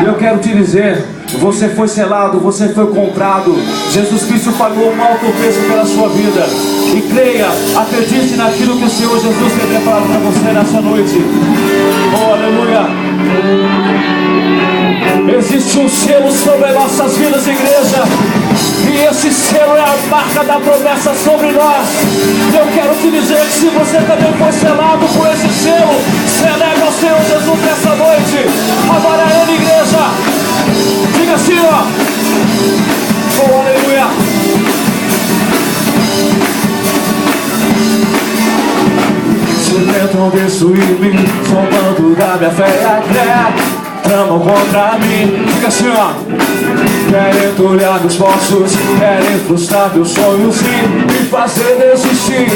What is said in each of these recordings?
Eu quero te dizer, você foi selado, você foi comprado. Jesus Cristo pagou um alto preço pela sua vida. E creia, acredite naquilo que o Senhor Jesus tem preparado para você nessa noite. Oh, aleluia. Existe um selo sobre nossas vidas, igreja. E esse selo é a marca da promessa sobre nós. Eu quero te dizer que se você também foi selado por esse selo, celebre ao Senhor Jesus nessa noite. Adore a Ele, igreja. Diga assim, ó. Oh, aleluia. Se tentam destruir-me, zombando da minha fé e a fé, tramam contra mim. Fica assim, ó. Querem entulhar meus poços, querem frustrar meus sonhos e me fazer desistir.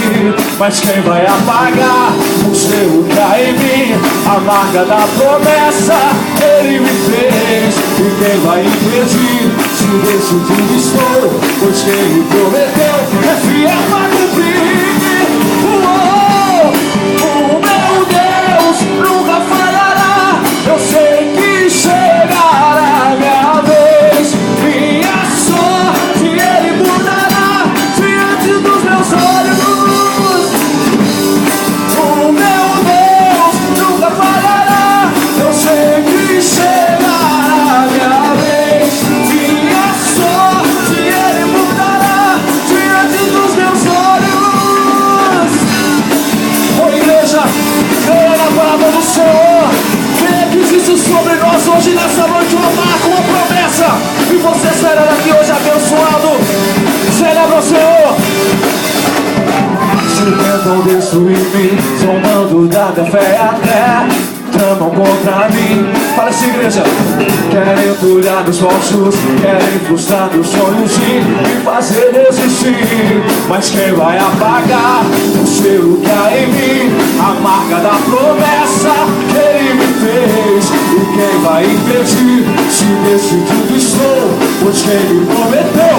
Mas quem vai apagar o selo que há em mim? A marca da promessa Ele me fez. E quem vai impedir? Se decidido estou, pois quem me prometeu é fiel para cumprir. O meu Deus nunca falhará. Eu sei que chegará a minha vez. Minha sorte Ele mudará diante dos meus olhos. O meu Deus nunca falhará. Eu sei que chegará a minha vez. Minha sorte Ele mudará diante dos meus olhos. Oh, igreja, creia na palavra do Senhor. Creia que existe sobre nós hoje nessa noite uma marca, uma promessa. E você sairá daqui hoje abençoado. Celebra o Senhor. Se tentam destruir-me, zombando da minha fé até tramam contra mim. Fala essa igreja. Querem entulhar meus poços, querem frustrar meus sonhos e me fazer desistir. Mas quem vai apagar o selo que há em mim? A marca da promessa que Ele me fez. E quem vai impedir? Se decidido estou, pois quem me prometeu.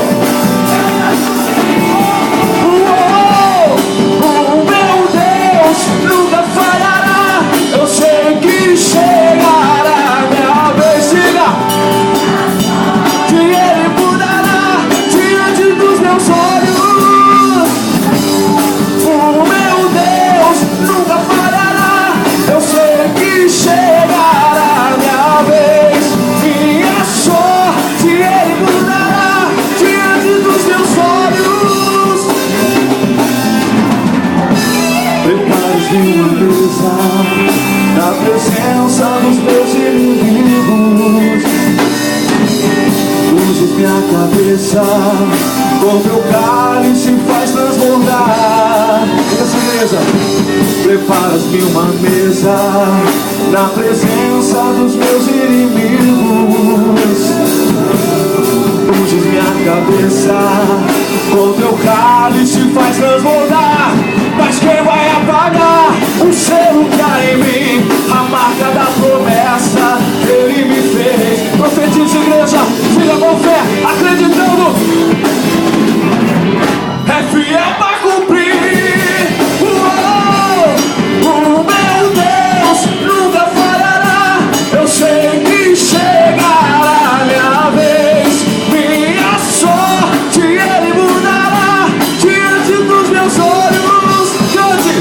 O meu Deus nunca falhará. Eu sei que chegará a minha vez. Diga que Ele mudará diante dos meus olhos. O meu Deus nunca falhará. Eu sei que chegará a minha vez. Minha sorte Ele mudará diante dos meus olhos. Prepare-me uma mesa na presença dos meus inimigos. Unges minha cabeça, com teu cálice faz transbordar. Essa mesa. Preparas-me uma mesa na presença dos meus inimigos. Unges minha cabeça, com teu cálice faz transbordar. Mas quem vai apagar o selo que há em mim? A marca da promessa que Ele me fez. Profetiza, igreja, siga com fé, acreditando. É fiel para cumprir. O meu Deus nunca falhará. Eu sei que chegará a minha vez. Minha sorte Ele mudará diante dos meus olhos. Cante.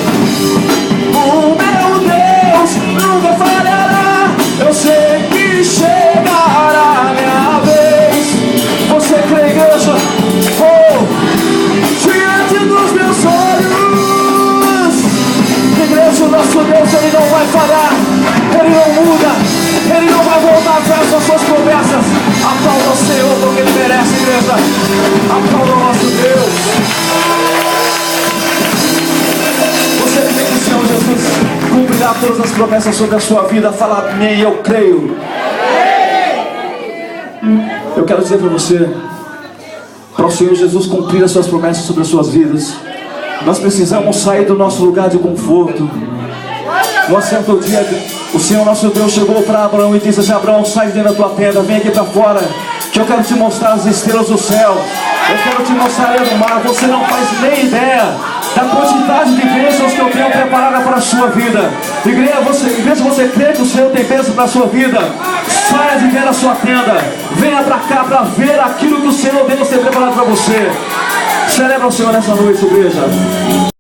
O meu Deus nunca falhará. Eu sei que chegará a minha vez. Você crê, igreja? Oh, diante dos meus olhos. Igreja, o nosso Deus, Ele não vai falhar. Ele não muda. Ele não vai voltar atrás das suas promessas. Aplauda o Senhor porque Ele merece, igreja. Aplauda o nosso Deus. Você crê que o Senhor Jesus cumprirá todas as promessas sobre a sua vida? Fala amém, eu creio. Eu quero dizer para você, para o Senhor Jesus cumprir as suas promessas sobre as suas vidas, nós precisamos sair do nosso lugar de conforto. No certo dia, o Senhor nosso Deus chegou para Abraão e disse assim: Abraão, sai dentro da tua tenda, vem aqui para fora, que eu quero te mostrar as estrelas do céu. Eu quero te mostrar aí no mar. Você não faz nem ideia da quantidade de bênçãos que eu tenho preparada para a sua vida. Igreja, você crê que o Senhor tem bênção para a sua vida? Saia de ver a sua tenda, venha para cá para ver aquilo que o Senhor Deus tem preparado para você. Celebra o Senhor nessa noite, igreja.